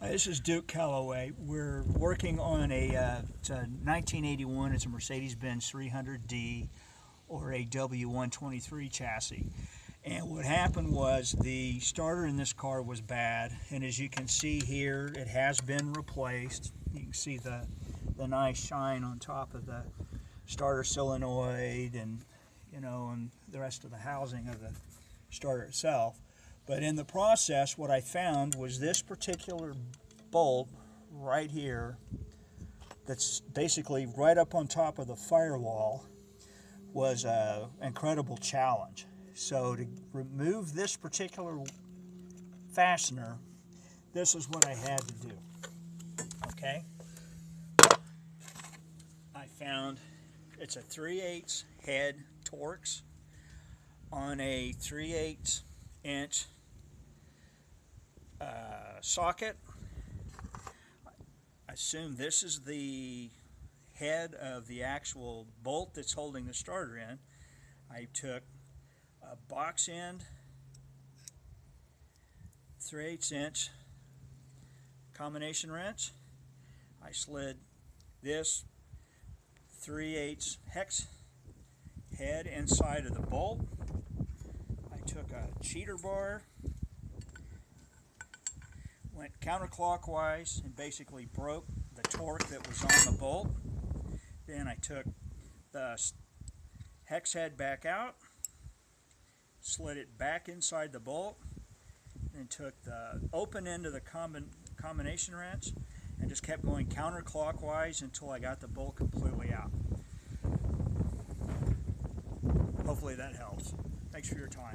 This is Duke Calloway. We're working on it's a 1981. It's a Mercedes-Benz 300D or a W123 chassis. And what happened was the starter in this car was bad, and as you can see here, it has been replaced. You can see the nice shine on top of the starter solenoid and and the rest of the housing of the starter itself. But in the process, what I found was this particular bolt right here that's basically right up on top of the firewall was an incredible challenge. So to remove this particular fastener, this is what I had to do. Okay? I found it's a 3/8 head Torx on a 3/8 inch socket. I assume this is the head of the actual bolt that's holding the starter in. I took a box end 3/8 inch combination wrench. I slid this 3/8 hex head inside of the bolt. I took a cheater bar, went counterclockwise and basically broke the torque that was on the bolt. Then I took the hex head back out, slid it back inside the bolt, and took the open end of the combination wrench and just kept going counterclockwise until I got the bolt completely out. Hopefully that helps. Thanks for your time.